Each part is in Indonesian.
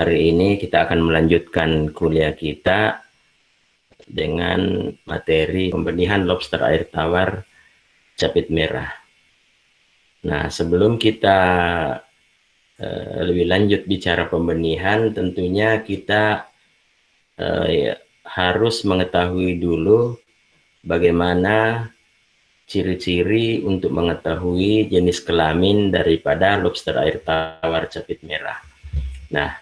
hari ini kita akan melanjutkan kuliah kita dengan materi pembenihan lobster air tawar capit merah. Nah, sebelum kita lebih lanjut bicara pembenihan, tentunya kita harus mengetahui dulu bagaimana ciri-ciri untuk mengetahui jenis kelamin daripada lobster air tawar capit merah. Nah,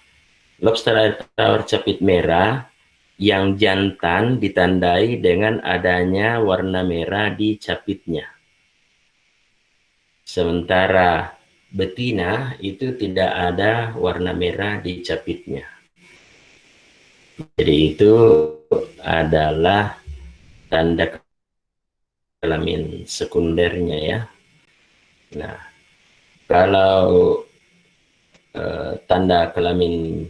lobster air tawar capit merah yang jantan ditandai dengan adanya warna merah di capitnya. Sementara betina itu tidak ada warna merah di capitnya. Jadi itu adalah tanda kelamin sekundernya ya. Nah, kalau tanda kelamin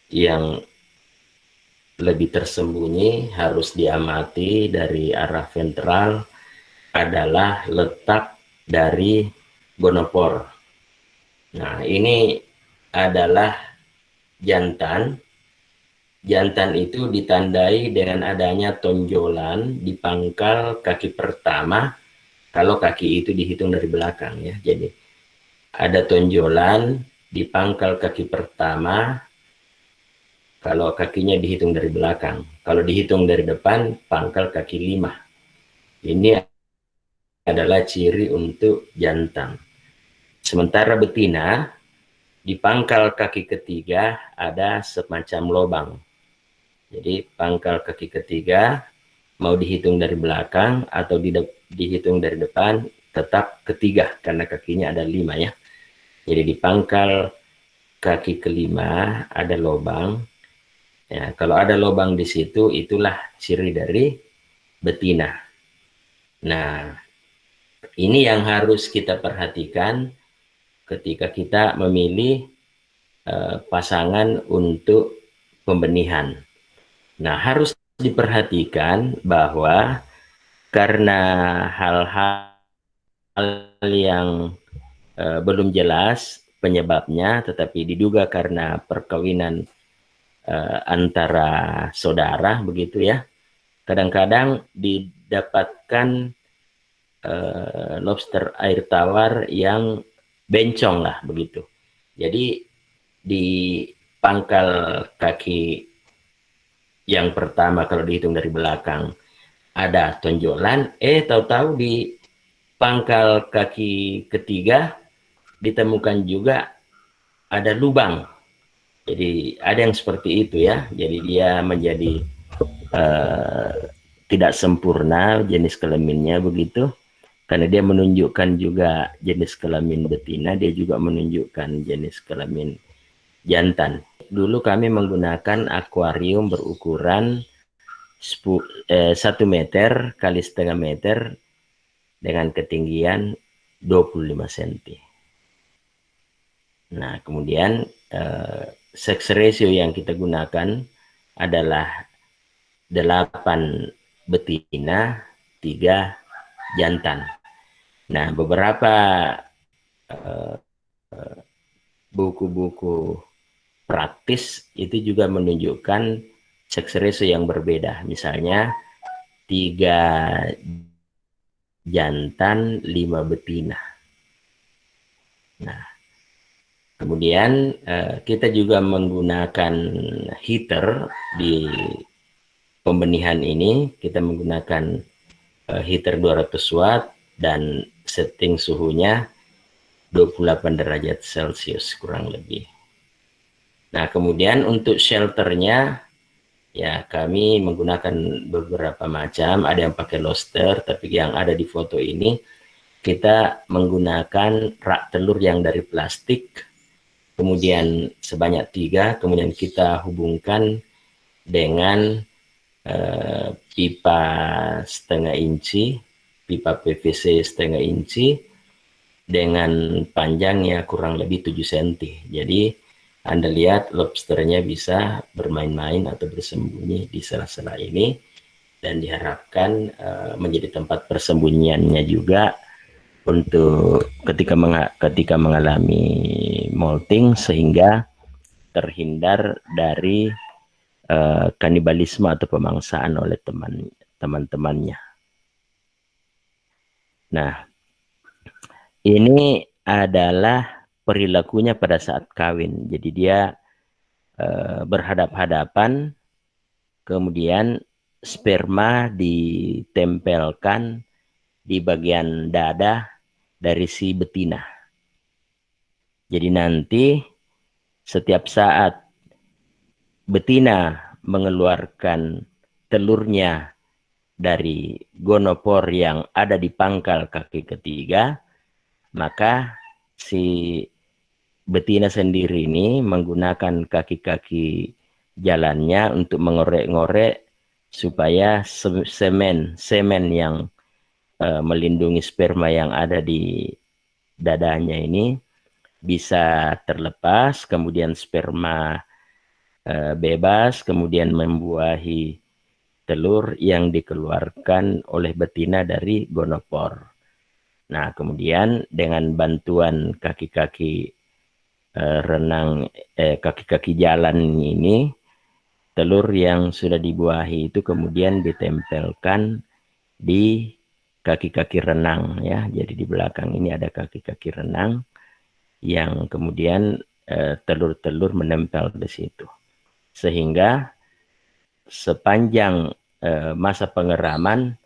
yang lebih tersembunyi harus diamati dari arah ventral adalah letak dari gonopor. Nah, ini adalah jantan. Jantan itu ditandai dengan adanya tonjolan di pangkal kaki pertama, kalau kaki itu dihitung dari belakang ya. Jadi ada tonjolan di pangkal kaki pertama kalau kakinya dihitung dari belakang. Kalau dihitung dari depan, pangkal kaki 5. Ini adalah ciri untuk jantan. Sementara betina, di pangkal kaki ketiga ada semacam lubang. Jadi pangkal kaki ketiga, mau dihitung dari belakang atau dihitung dari depan, tetap ketiga, karena kakinya ada 5 ya. Jadi di pangkal kaki kelima ada lubang. Ya, kalau ada lubang di situ, itulah ciri dari betina. Nah, ini yang harus kita perhatikan ketika kita memilih pasangan untuk pembenihan. Nah, harus diperhatikan bahwa karena hal-hal yang belum jelas penyebabnya, tetapi diduga karena perkawinan antara saudara begitu ya. Kadang-kadang didapatkan lobster air tawar yang bencong lah begitu. Jadi di pangkal kaki yang pertama kalau dihitung dari belakang ada tonjolan, tahu-tahu di pangkal kaki ketiga ditemukan juga ada lubang. Jadi ada yang seperti itu ya. Jadi dia menjadi tidak sempurna jenis kelaminnya begitu. Karena dia menunjukkan juga jenis kelamin betina, dia juga menunjukkan jenis kelamin jantan. Dulu kami menggunakan akuarium berukuran 1 meter kali setengah meter dengan ketinggian 25 cm. Nah, kemudian sex ratio yang kita gunakan adalah 8 betina, 3 jantan. Nah, beberapa buku-buku praktis itu juga menunjukkan sex ratio yang berbeda. Misalnya 3 jantan, 5 betina. Nah, kemudian kita juga menggunakan heater di pembenihan ini. Kita menggunakan heater 200 watt dan setting suhunya 28 derajat Celcius kurang lebih. Nah, kemudian untuk shelternya ya kami menggunakan beberapa macam. Ada yang pakai lobster, tapi yang ada di foto ini kita menggunakan rak telur yang dari plastik, kemudian sebanyak 3, kemudian kita hubungkan dengan pipa setengah inci, pipa PVC setengah inci dengan panjangnya kurang lebih 7 cm. Jadi Anda lihat lobsternya bisa bermain-main atau bersembunyi di sela-sela ini, dan diharapkan menjadi tempat persembunyiannya juga untuk ketika mengalami molting, sehingga terhindar dari kanibalisme atau pemangsaan oleh teman-temannya. Nah, ini adalah perilakunya pada saat kawin. Jadi dia berhadap-hadapan, kemudian sperma ditempelkan di bagian dada dari si betina. Jadi nanti setiap saat betina mengeluarkan telurnya dari gonopor yang ada di pangkal kaki ketiga, maka si betina sendiri ini menggunakan kaki-kaki jalannya untuk mengorek-ngorek supaya semen yang melindungi sperma yang ada di dadanya ini bisa terlepas, kemudian sperma bebas, kemudian membuahi telur yang dikeluarkan oleh betina dari gonopor. Nah, kemudian dengan bantuan kaki-kaki kaki-kaki jalan ini, telur yang sudah dibuahi itu kemudian ditempelkan di kaki-kaki renang ya. Jadi di belakang ini ada kaki-kaki renang yang kemudian telur-telur menempel di situ. Sehingga sepanjang masa pengeraman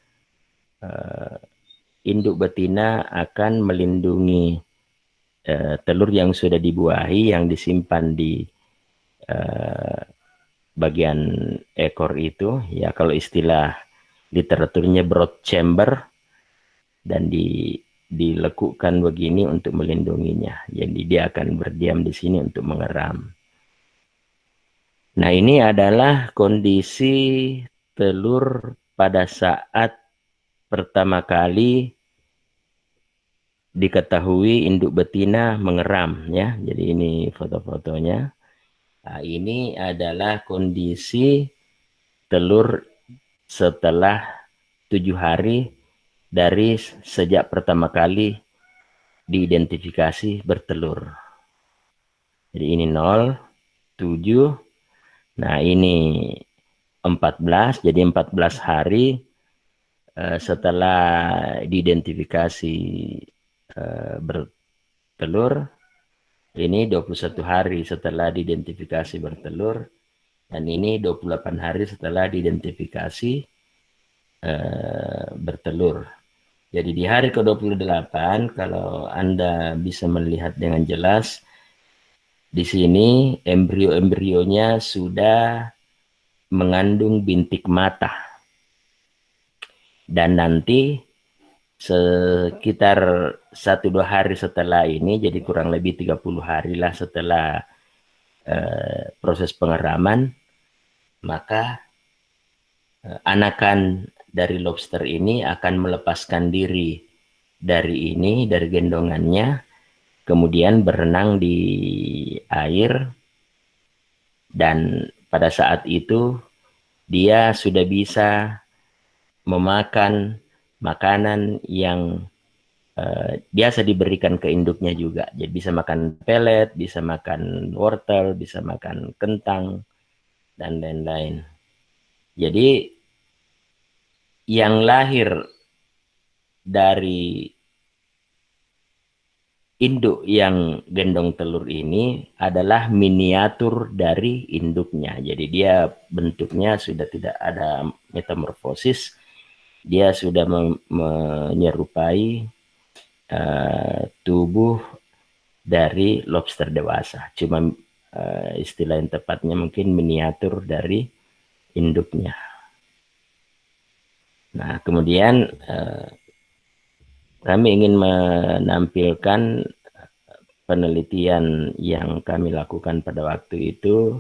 induk betina akan melindungi telur yang sudah dibuahi yang disimpan di bagian ekor itu ya, kalau istilah literaturnya brood chamber, dan dilekukkan begini untuk melindunginya. Jadi dia akan berdiam di sini untuk mengeram. Nah, ini adalah kondisi telur pada saat pertama kali diketahui induk betina mengeram ya. Jadi ini foto-fotonya. Nah, ini adalah kondisi telur setelah 7 hari dari sejak pertama kali diidentifikasi bertelur. Jadi ini 0, 7. Nah, ini 14. Jadi 14 hari setelah diidentifikasi bertelur. Ini 21 hari setelah diidentifikasi bertelur, dan ini 28 hari setelah diidentifikasi bertelur. Jadi di hari ke-28, kalau Anda bisa melihat dengan jelas, di sini embrio-embrionya sudah mengandung bintik mata. Dan nanti sekitar 1-2 hari setelah ini, jadi kurang lebih 30 hari lah setelah proses pengeraman, maka anakan dari lobster ini akan melepaskan diri dari gendongannya, kemudian berenang di air, dan pada saat itu dia sudah bisa memakan makanan yang biasa diberikan ke induknya juga. Jadi bisa makan pelet, bisa makan wortel, bisa makan kentang, dan lain-lain. Jadi yang lahir dari induk yang gendong telur ini adalah miniatur dari induknya. Jadi dia bentuknya sudah tidak ada metamorfosis. Dia sudah menyerupai tubuh dari lobster dewasa. Cuma istilah yang tepatnya mungkin miniatur dari induknya. Nah, kemudian kami ingin menampilkan penelitian yang kami lakukan pada waktu itu,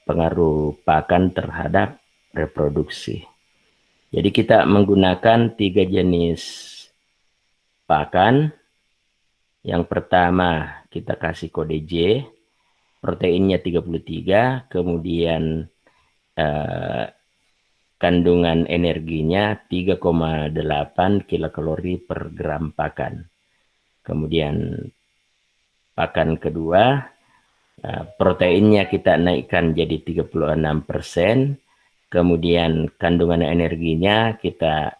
pengaruh pakan terhadap reproduksi. Jadi kita menggunakan 3 jenis pakan. Yang pertama kita kasih kode J, proteinnya 33, kemudian kandungan energinya 3,8 kilokalori per gram pakan. Kemudian pakan kedua Proteinnya kita naikkan jadi 36%, kemudian kandungan energinya kita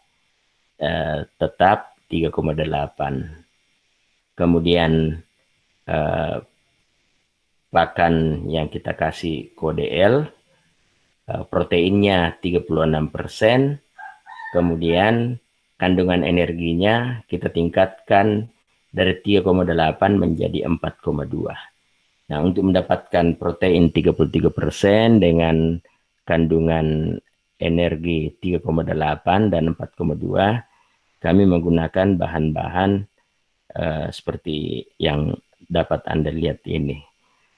tetap 3,8. Kemudian pakan yang kita kasih kode L, proteinnya 36%, kemudian kandungan energinya kita tingkatkan dari 3,8 menjadi 4,2. Nah, untuk mendapatkan protein 33% dengan kandungan energi 3,8 dan 4,2, kami menggunakan bahan-bahan seperti yang dapat Anda lihat ini.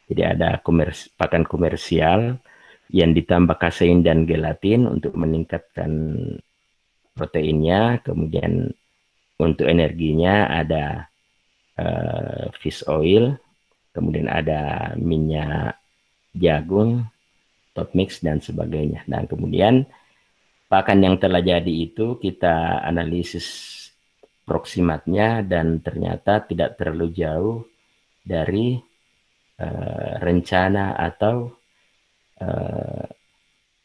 Jadi ada pakan komersial yang ditambah kasein dan gelatin untuk meningkatkan proteinnya. Kemudian untuk energinya ada fish oil, kemudian ada minyak jagung, top mix, dan sebagainya. Dan kemudian pakan yang telah jadi itu kita analisis proksimatnya dan ternyata tidak terlalu jauh dari rencana atau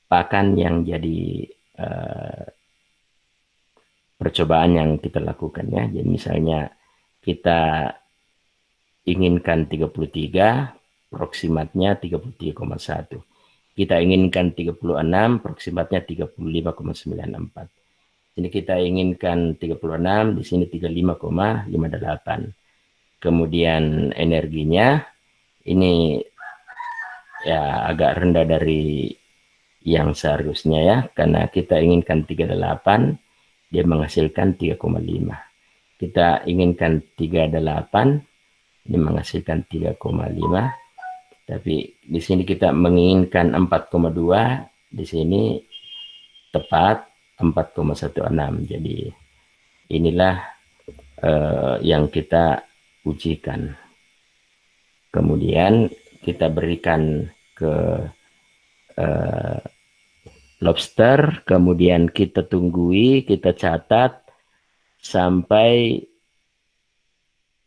pakan yang jadi percobaan yang kita lakukan ya. Jadi misalnya kita inginkan 33, proksimatnya 33,1. Kita inginkan 36, proksimatnya 35,94. Ini kita inginkan 36, di sini 35,58. Kemudian energinya ini ya agak rendah dari yang seharusnya ya, karena kita inginkan 38, dia menghasilkan 3,5. Kita inginkan 38, ini menghasilkan 3,5. Tapi di sini kita menginginkan 4,2, di sini tepat 4,16. Jadi inilah yang kita ujikan. Kemudian kita berikan ke lobster, kemudian kita tunggui, kita catat sampai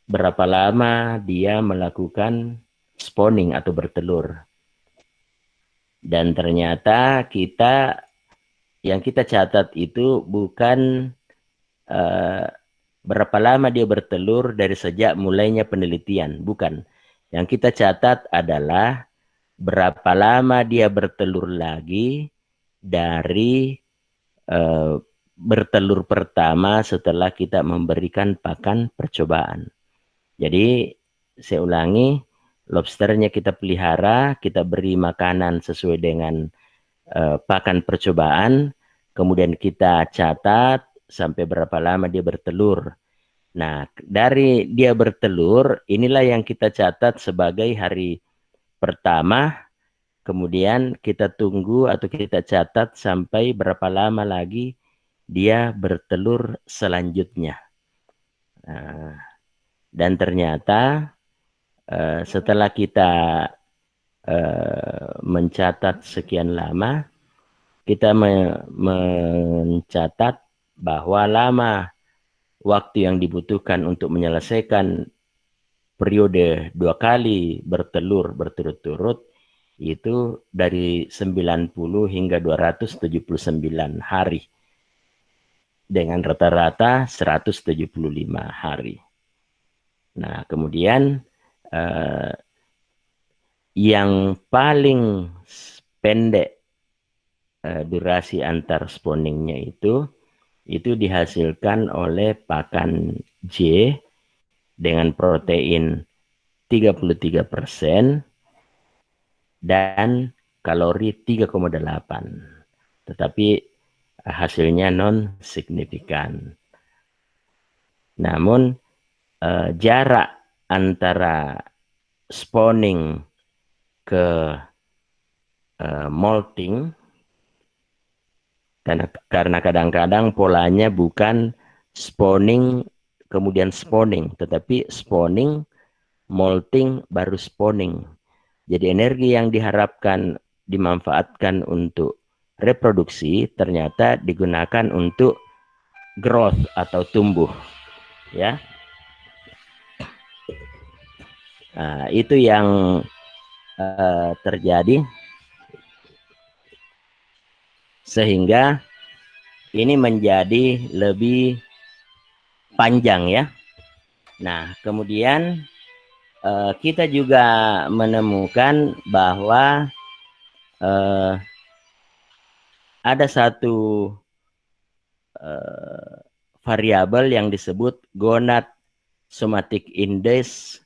berapa lama dia melakukan spawning atau bertelur. Dan ternyata yang kita catat itu bukan berapa lama dia bertelur dari sejak mulainya penelitian, bukan. Yang kita catat adalah berapa lama dia bertelur lagi dari bertelur pertama setelah kita memberikan pakan percobaan. Jadi saya ulangi, lobsternya kita pelihara, kita beri makanan sesuai dengan pakan percobaan, kemudian kita catat sampai berapa lama dia bertelur. Nah, dari dia bertelur, inilah yang kita catat sebagai hari pertama, kemudian kita tunggu atau kita catat sampai berapa lama lagi dia bertelur selanjutnya. Nah, dan ternyata setelah kita mencatat sekian lama, kita mencatat bahwa lama waktu yang dibutuhkan untuk menyelesaikan periode 2 kali bertelur berturut-turut itu dari 90 hingga 279 hari dengan rata-rata 175 hari. Nah, kemudian yang paling pendek durasi antar spawningnya itu dihasilkan oleh pakan J dengan protein 33% dan kalori 3,8. Tetapi hasilnya non signifikan. Namun jarak antara spawning ke molting, karena kadang-kadang polanya bukan spawning kemudian spawning, tetapi spawning, molting, baru spawning. Jadi energi yang diharapkan dimanfaatkan untuk reproduksi ternyata digunakan untuk growth atau tumbuh, ya. Nah, itu yang terjadi, sehingga ini menjadi lebih panjang ya. Nah, kemudian kita juga menemukan bahwa ada satu variabel yang disebut gonad somatic index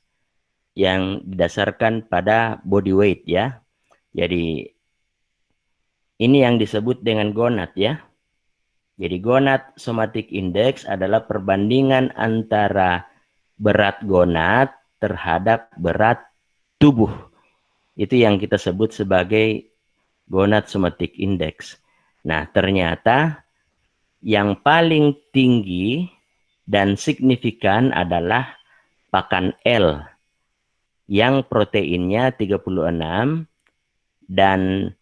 yang didasarkan pada body weight ya. Jadi ini yang disebut dengan gonad ya. Jadi gonad somatic index adalah perbandingan antara berat gonad terhadap berat tubuh. Itu yang kita sebut sebagai gonad somatic index. Nah, ternyata yang paling tinggi dan signifikan adalah pakan L yang proteinnya 36 dan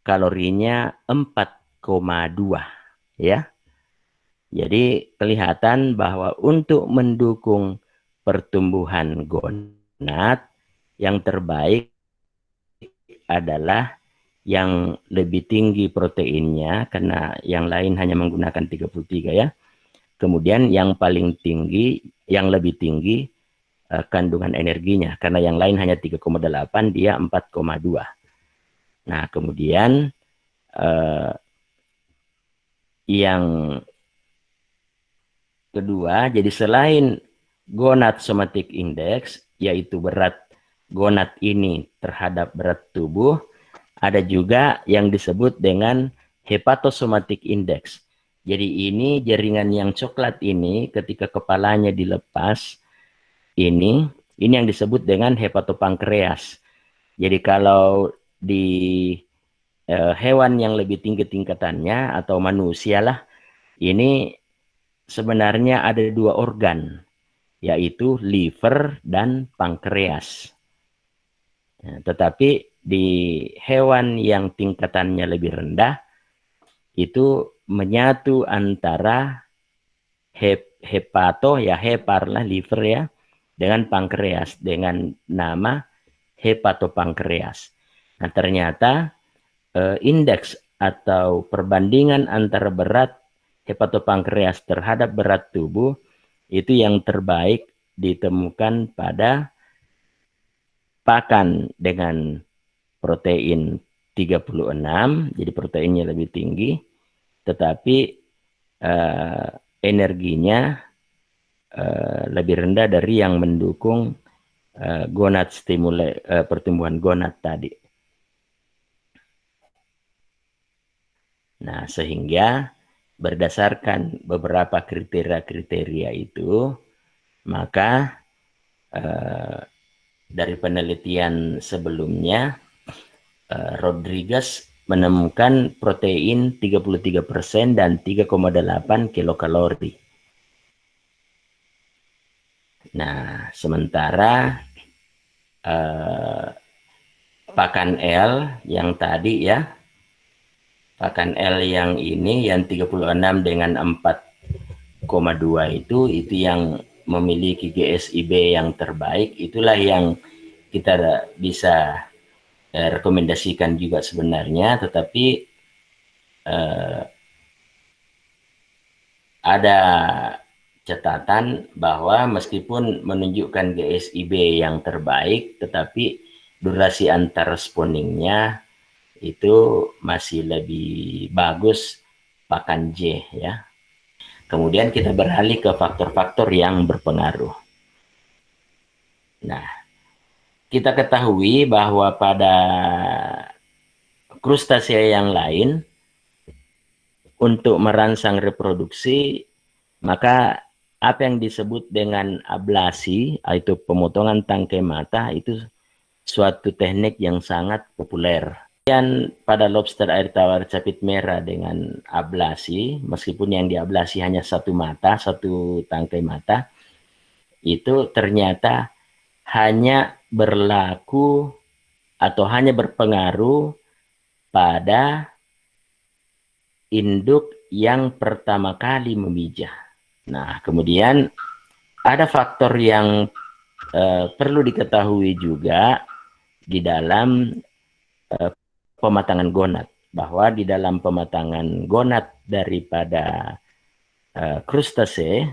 kalorinya 4,2 ya. Jadi kelihatan bahwa untuk mendukung pertumbuhan gonad yang terbaik adalah yang lebih tinggi proteinnya, karena yang lain hanya menggunakan 33 ya. Kemudian yang paling tinggi, yang lebih tinggi kandungan energinya, karena yang lain hanya 3,8, dia 4,2. Nah, kemudian yang kedua, jadi selain gonad somatic index, yaitu berat gonad ini terhadap berat tubuh, ada juga yang disebut dengan hepatosomatic index. Jadi ini jaringan yang coklat ini ketika kepalanya dilepas, ini yang disebut dengan hepatopankreas. Jadi kalau di hewan yang lebih tinggi tingkatannya atau manusia lah, ini sebenarnya ada dua organ, yaitu liver dan pankreas. Nah, tetapi di hewan yang tingkatannya lebih rendah, itu menyatu antara hepato, ya hepar lah, liver ya, dengan pankreas, dengan nama hepatopankreas. Nah, ternyata indeks atau perbandingan antara berat hepatopankreas terhadap berat tubuh itu yang terbaik ditemukan pada pakan dengan protein 36, jadi proteinnya lebih tinggi, tetapi energinya lebih rendah dari yang mendukung gonad stimuli, pertumbuhan gonad tadi. Nah, sehingga berdasarkan beberapa kriteria-kriteria itu, maka dari penelitian sebelumnya, Rodriguez menemukan protein 33% dan 3,8 kilokalori. Nah, sementara pakan L yang tadi ya, pakan L yang ini yang 36 dengan 4,2 itu yang memiliki GSIB yang terbaik, itulah yang kita bisa rekomendasikan juga sebenarnya, tetapi ada catatan bahwa meskipun menunjukkan GSIB yang terbaik, tetapi durasi antar respondingnya itu masih lebih bagus pakan J ya. Kemudian kita beralih ke faktor-faktor yang berpengaruh. Nah, kita ketahui bahwa pada krustasea yang lain, untuk merangsang reproduksi, maka apa yang disebut dengan ablasi, yaitu pemotongan tangkai mata, itu suatu teknik yang sangat populer. Dan pada lobster air tawar capit merah dengan ablasi, meskipun yang diablasi hanya satu mata, satu tangkai mata, itu ternyata hanya berlaku atau hanya berpengaruh pada induk yang pertama kali memijah. Nah, kemudian ada faktor yang perlu diketahui juga, di dalam pematangan gonad, bahwa di dalam pematangan gonad daripada krustase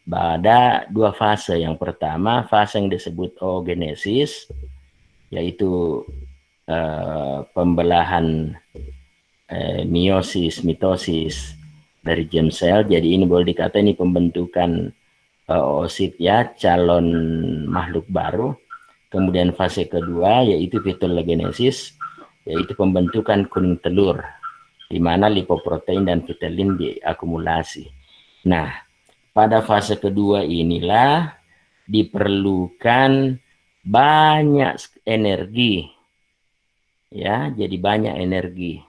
ada dua fase. Yang pertama fase yang disebut oogenesis, yaitu pembelahan meiosis, mitosis dari germ cell. Jadi ini boleh dikata ini pembentukan oosit ya, calon makhluk baru. Kemudian fase kedua yaitu fitologenesis, yaitu pembentukan kuning telur, di mana lipoprotein dan vitelin diakumulasi. Nah, pada fase kedua inilah diperlukan banyak energi, ya, jadi banyak energi.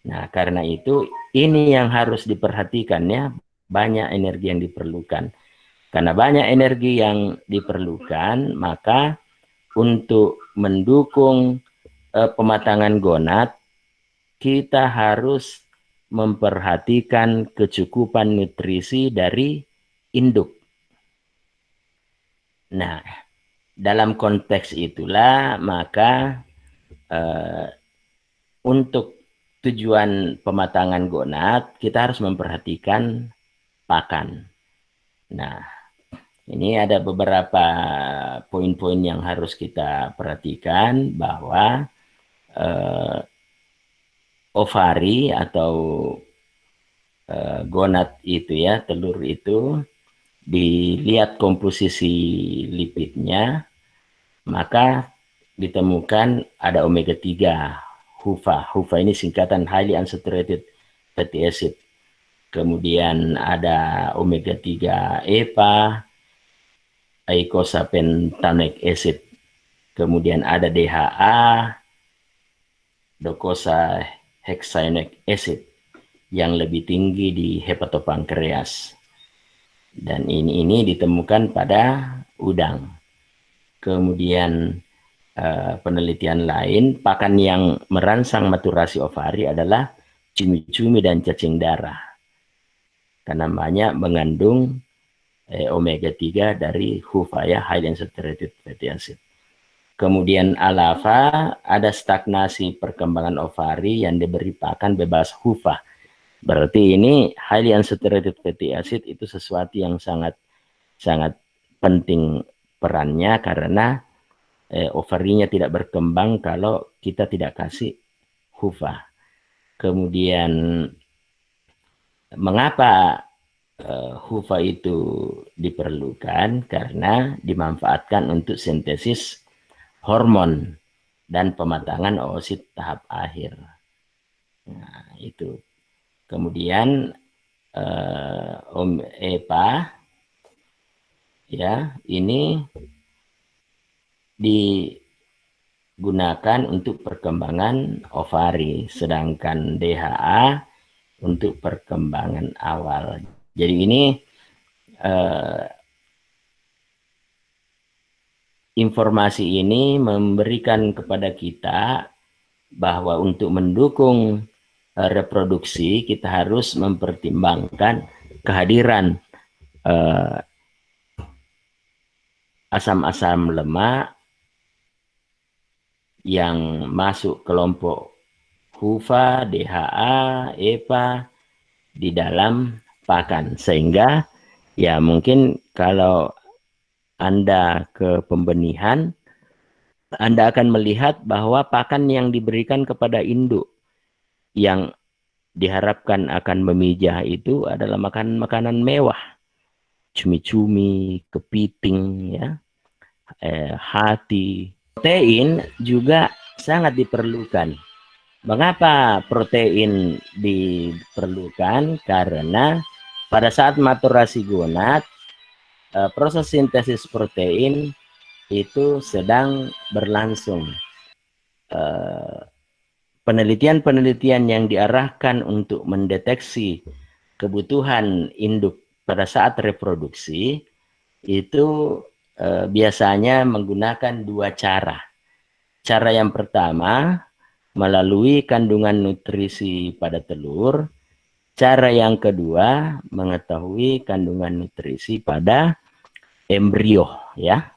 Nah, karena itu ini yang harus diperhatikan ya, banyak energi yang diperlukan. Karena banyak energi yang diperlukan, maka untuk mendukung pematangan gonad, kita harus memperhatikan kecukupan nutrisi dari induk. Nah, dalam konteks itulah maka untuk tujuan pematangan gonad kita harus memperhatikan pakan. Nah, ini ada beberapa poin-poin yang harus kita perhatikan, bahwa ovari atau gonad itu ya, telur itu, dilihat komposisi lipidnya, maka ditemukan ada omega 3, HUFA. HUFA ini singkatan highly unsaturated fatty acid. Kemudian ada omega 3 EPA, eicosapentaenoic acid. Kemudian ada DHA, docosahexaenoic acid, yang lebih tinggi di hepatopankreas. Dan ini ditemukan pada udang. Kemudian penelitian lain, pakan yang merangsang maturasi ovari adalah cumi-cumi dan cacing darah, karena banyak mengandung omega 3 dari HUFA ya, highly unsaturated fatty acid. Kemudian ALAVA, ada stagnasi perkembangan ovari yang diberi pakan bebas HUFA. Berarti ini highly unsaturated fatty acid itu sesuatu yang sangat penting perannya, karena ovarinya tidak berkembang kalau kita tidak kasih HUFA. Kemudian mengapa HUFA itu diperlukan? Karena dimanfaatkan untuk sintesis hormon dan pematangan oosit tahap akhir. Nah, itu. Kemudian EPA ya, ini digunakan untuk perkembangan ovari, sedangkan DHA untuk perkembangan awal. Jadi ini informasi ini memberikan kepada kita bahwa untuk mendukung reproduksi kita harus mempertimbangkan kehadiran asam-asam lemak yang masuk kelompok HUFA, DHA, EPA di dalam pakan. Sehingga ya mungkin kalau Anda ke pembenihan, Anda akan melihat bahwa pakan yang diberikan kepada induk yang diharapkan akan memijah itu adalah makanan mewah. Cumi-cumi, kepiting, ya, hati. Protein juga sangat diperlukan. Mengapa protein diperlukan? Karena pada saat maturasi gonad, proses sintesis protein itu sedang berlangsung. Penelitian-penelitian yang diarahkan untuk mendeteksi kebutuhan induk pada saat reproduksi itu biasanya menggunakan dua cara. Cara yang pertama melalui kandungan nutrisi pada telur. Cara yang kedua mengetahui kandungan nutrisi pada embrio ya.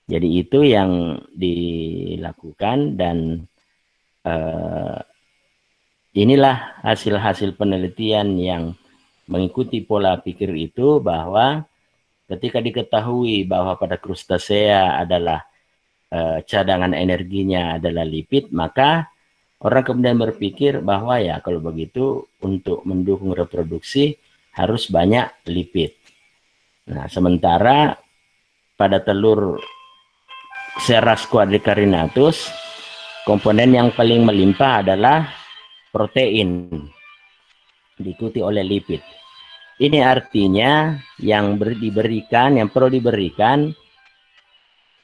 Jadi itu yang dilakukan dan inilah hasil-hasil penelitian yang mengikuti pola pikir itu, bahwa ketika diketahui bahwa pada krustasea adalah cadangan energinya adalah lipid, maka orang kemudian berpikir bahwa ya kalau begitu untuk mendukung reproduksi harus banyak lipid. Nah, sementara pada telur Ceras quadricarinatus, komponen yang paling melimpah adalah protein, diikuti oleh lipid. Ini artinya yang diberikan, yang perlu diberikan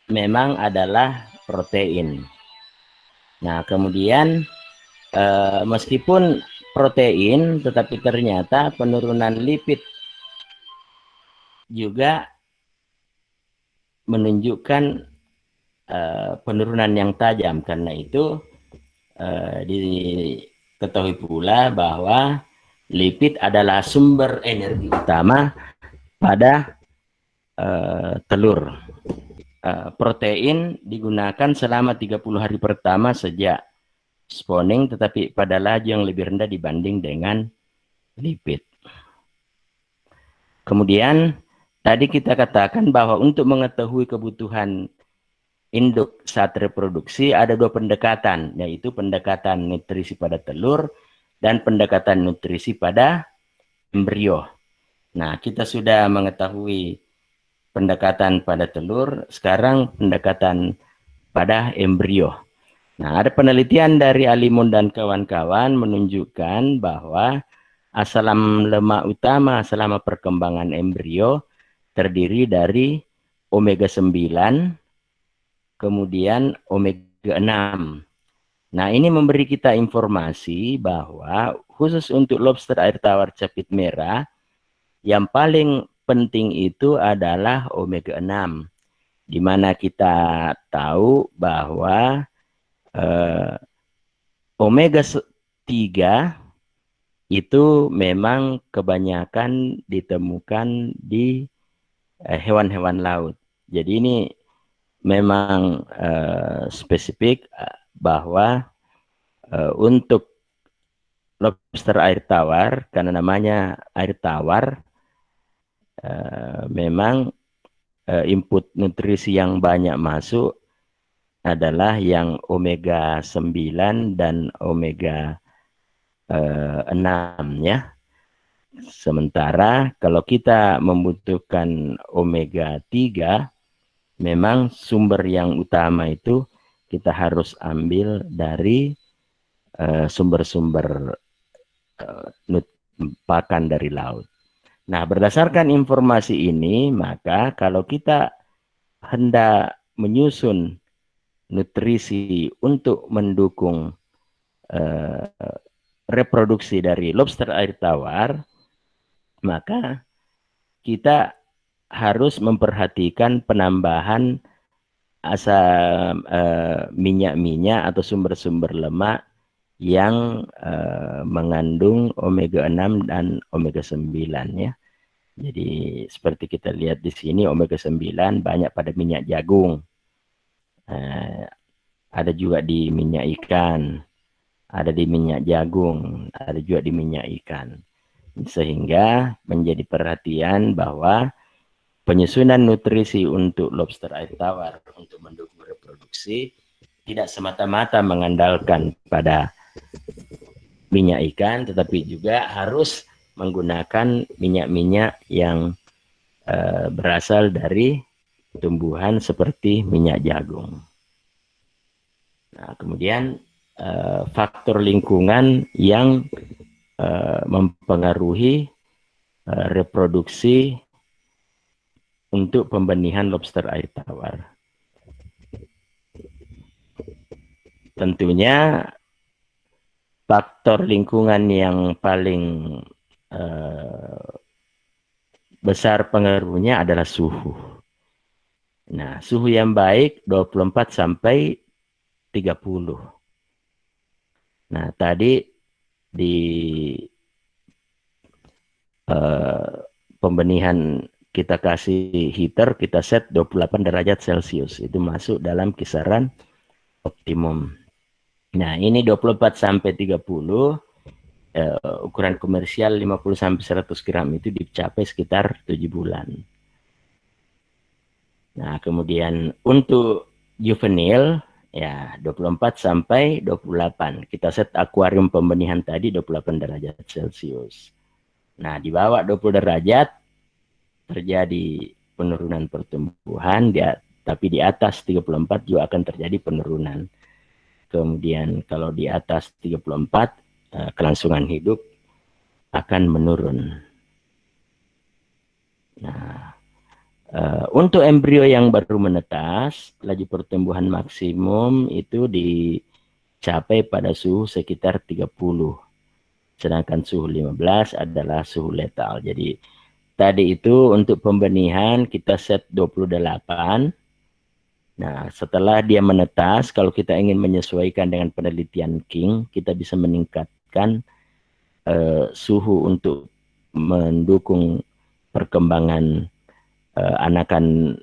memang adalah protein. Nah, kemudian meskipun protein, tetapi ternyata penurunan lipid juga menunjukkan penurunan yang tajam. Karena itu diketahui pula bahwa lipid adalah sumber energi utama pada telur. Protein digunakan selama 30 hari pertama sejak spawning, tetapi pada laju yang lebih rendah dibanding dengan lipid. Kemudian tadi kita katakan bahwa untuk mengetahui kebutuhan induk saat reproduksi ada dua pendekatan, yaitu pendekatan nutrisi pada telur dan pendekatan nutrisi pada embrio. Nah, kita sudah mengetahui pendekatan pada telur, sekarang pendekatan pada embrio. Nah, ada penelitian dari Alimun dan kawan-kawan menunjukkan bahwa asam lemak utama selama perkembangan embrio terdiri dari omega 9, kemudian omega 6. Nah, ini memberi kita informasi bahwa khusus untuk lobster air tawar capit merah, yang paling penting itu adalah omega 6. Di mana kita tahu bahwa omega 3 itu memang kebanyakan ditemukan di hewan-hewan laut. Jadi ini memang spesifik bahwa untuk lobster air tawar, karena namanya air tawar, memang input nutrisi yang banyak masuk adalah yang omega 9 dan omega 6 ya. Sementara kalau kita membutuhkan omega 3, memang sumber yang utama itu kita harus ambil dari sumber-sumber pakan dari laut. Nah, berdasarkan informasi ini, maka kalau kita hendak menyusun nutrisi untuk mendukung reproduksi dari lobster air tawar, maka kita harus memperhatikan penambahan asam minyak-minyak atau sumber-sumber lemak yang mengandung omega 6 dan omega 9 ya. Jadi seperti kita lihat di sini, omega 9 banyak pada minyak jagung. Ada juga di minyak ikan, ada di minyak jagung, ada juga di minyak ikan. Sehingga menjadi perhatian bahwa penyusunan nutrisi untuk lobster air tawar untuk mendukung reproduksi tidak semata-mata mengandalkan pada minyak ikan, tetapi juga harus menggunakan minyak-minyak yang berasal dari tumbuhan seperti minyak jagung. Nah, kemudian faktor lingkungan yang mempengaruhi reproduksi untuk pembenihan lobster air tawar. Tentunya faktor lingkungan yang paling besar pengaruhnya adalah suhu. Nah, suhu yang baik 24 sampai 30. Nah, tadi di pembenihan kita kasih heater, kita set 28 derajat Celcius. Itu masuk dalam kisaran optimum. Nah, ini 24 sampai 30, ukuran komersial 50 sampai 100 gram itu dicapai sekitar 7 bulan. Nah, kemudian untuk juvenil ya 24 sampai 28. Kita set akuarium pembenihan tadi 28 derajat Celcius. Nah, di bawah 20 derajat terjadi penurunan pertumbuhan, tapi di atas 34 juga akan terjadi penurunan. Kemudian kalau di atas 34, kelangsungan hidup akan menurun. Nah, untuk embrio yang baru menetas, laju pertumbuhan maksimum itu dicapai pada suhu sekitar 30. Sedangkan suhu 15 adalah suhu letal. Jadi tadi itu untuk pembenihan kita set 28. Nah, setelah dia menetas, kalau kita ingin menyesuaikan dengan penelitian King, kita bisa meningkatkan suhu untuk mendukung perkembangan anakan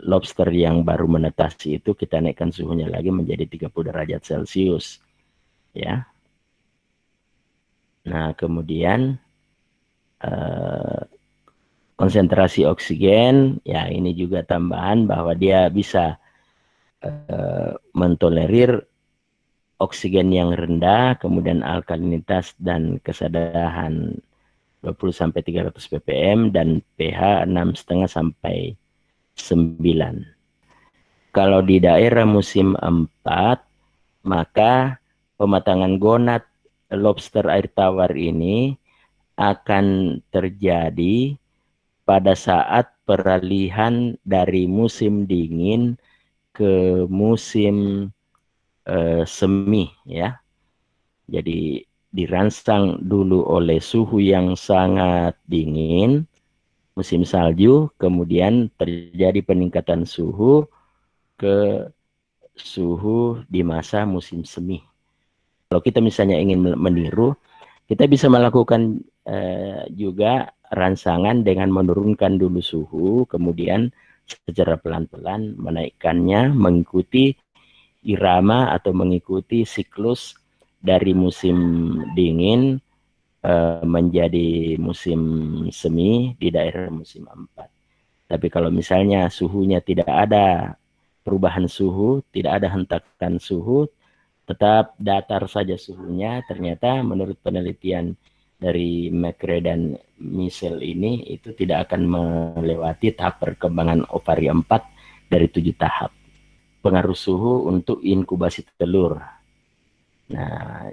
lobster yang baru menetas itu, kita naikkan suhunya lagi menjadi 30 derajat Celcius. Ya. Nah, kemudian konsentrasi oksigen, ya ini juga tambahan bahwa dia bisa mentolerir oksigen yang rendah, kemudian alkalinitas dan kesadahan 20-300 ppm dan pH 6,5 sampai 9. Kalau di daerah musim 4, maka pematangan gonad lobster air tawar ini akan terjadi pada saat peralihan dari musim dingin ke musim semi, ya. Jadi dirangsang dulu oleh suhu yang sangat dingin, musim salju, kemudian terjadi peningkatan suhu ke suhu di masa musim semi. Kalau kita misalnya ingin meniru, kita bisa melakukan juga rangsangan dengan menurunkan dulu suhu, kemudian secara pelan-pelan menaikkannya mengikuti irama atau mengikuti siklus dari musim dingin menjadi musim semi di daerah musim 4. Tapi kalau misalnya suhunya tidak ada perubahan suhu, tidak ada hentakan suhu, tetap datar saja suhunya, ternyata menurut penelitian dari McRae dan Michel ini itu tidak akan melewati tahap perkembangan ovari 4 dari 7 tahap. Pengaruh suhu untuk inkubasi telur. Nah,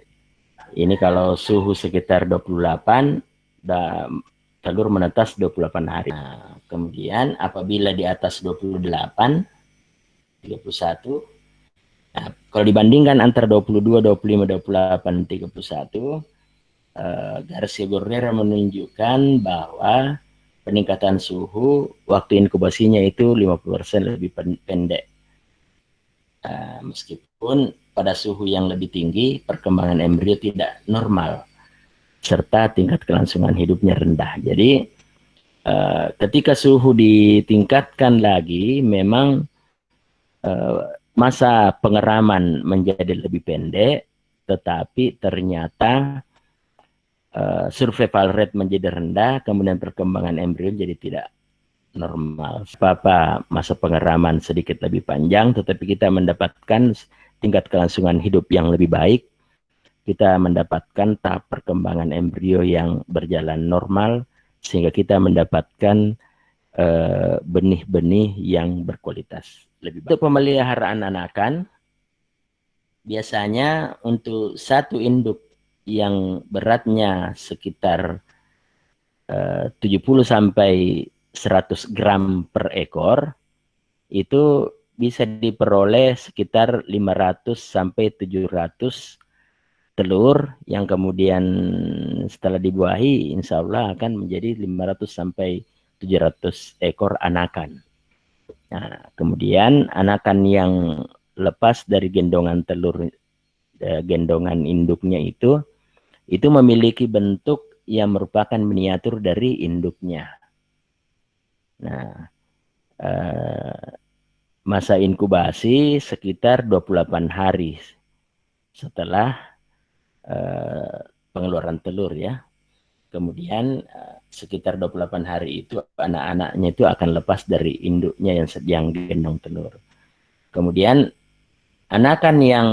ini kalau suhu sekitar 28, telur menetas 28 hari. Nah, kemudian apabila di atas 28, 31, nah, kalau dibandingkan antara 22, 25, 28, 31, Garcia Gordera menunjukkan bahwa peningkatan suhu waktu inkubasinya itu 50% lebih pendek. Meskipun pada suhu yang lebih tinggi, perkembangan embrio tidak normal, serta tingkat kelangsungan hidupnya rendah. Jadi, ketika suhu ditingkatkan lagi, memang masa pengeraman menjadi lebih pendek, tetapi ternyata survival rate menjadi rendah, kemudian perkembangan embrio jadi tidak normal. Apa masa pengeraman sedikit lebih panjang, tetapi kita mendapatkan tingkat kelangsungan hidup yang lebih baik. Kita mendapatkan tahap perkembangan embrio yang berjalan normal, sehingga kita mendapatkan benih-benih yang berkualitas lebih baik. Untuk pemeliharaan anakan, biasanya untuk satu induk yang beratnya sekitar 70 sampai 100 gram per ekor, itu bisa diperoleh sekitar 500 sampai 700 telur yang kemudian setelah dibuahi insya Allah akan menjadi 500 sampai 700 ekor anakan. Nah, kemudian anakan yang lepas dari gendongan telur, gendongan induknya itu memiliki bentuk yang merupakan miniatur dari induknya. Nah, masa inkubasi sekitar 28 hari setelah pengeluaran telur ya. Kemudian sekitar 28 hari itu anak-anaknya itu akan lepas dari induknya yang sedang gendong telur. Kemudian anakan yang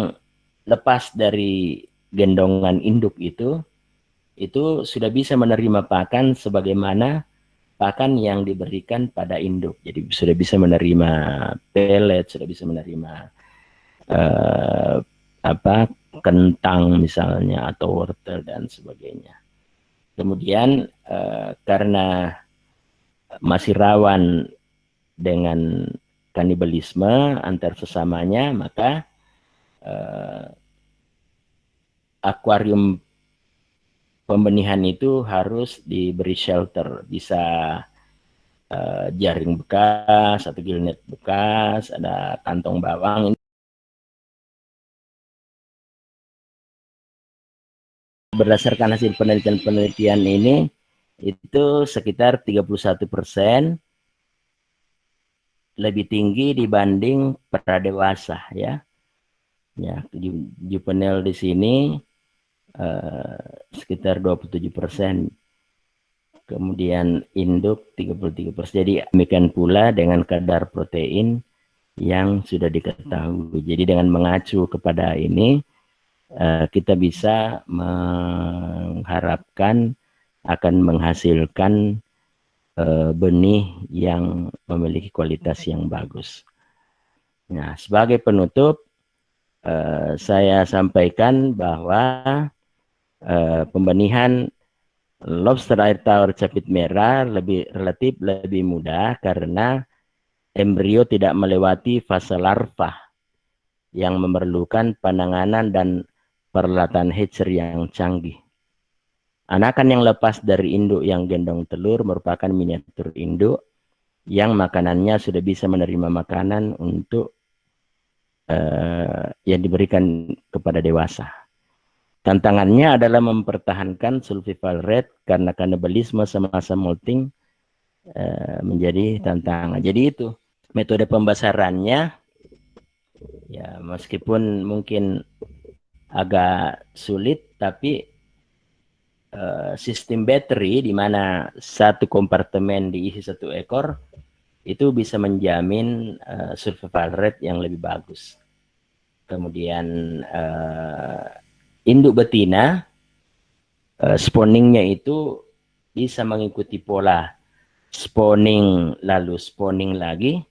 lepas dari gendongan induk itu sudah bisa menerima pakan sebagaimana pakan yang diberikan pada induk. Jadi sudah bisa menerima pelet, sudah bisa menerima eh, apa kentang misalnya atau wortel dan sebagainya. Kemudian karena masih rawan dengan kanibalisme antar sesamanya, maka akuarium pembenihan itu harus diberi shelter, bisa jaring bekas atau gillnet bekas, ada kantong bawang. Berdasarkan hasil penelitian-penelitian ini, itu sekitar 31% lebih tinggi dibanding para dewasa ya. Ya, juvenile di sini sekitar 27%. Kemudian induk 33%. Jadi demikian pula dengan kadar protein yang sudah diketahui. Jadi dengan mengacu kepada ini, kita bisa mengharapkan akan menghasilkan benih yang memiliki kualitas yang bagus. Nah, sebagai penutup, saya sampaikan bahwa pembenihan lobster air tawar capit merah relatif lebih mudah karena embrio tidak melewati fase larva yang memerlukan penanganan dan peralatan hatchery yang canggih. Anakan yang lepas dari induk yang gendong telur merupakan miniatur induk yang makanannya sudah bisa menerima makanan untuk yang diberikan kepada dewasa. Tantangannya adalah mempertahankan survival rate karena kanibalisme semasa molting menjadi tantangan. Jadi itu metode pembesarannya ya, meskipun mungkin agak sulit, tapi sistem battery di mana satu kompartemen diisi satu ekor itu bisa menjamin survival rate yang lebih bagus. Kemudian induk betina spawningnya itu bisa mengikuti pola spawning lalu spawning lagi,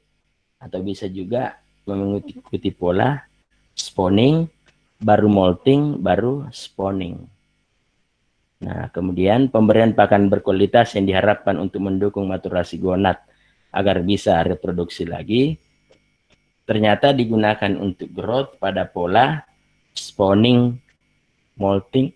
atau bisa juga mengikuti pola spawning baru molting baru spawning. Nah, kemudian pemberian pakan berkualitas yang diharapkan untuk mendukung maturasi gonad agar bisa reproduksi lagi ternyata digunakan untuk growth pada pola spawning molting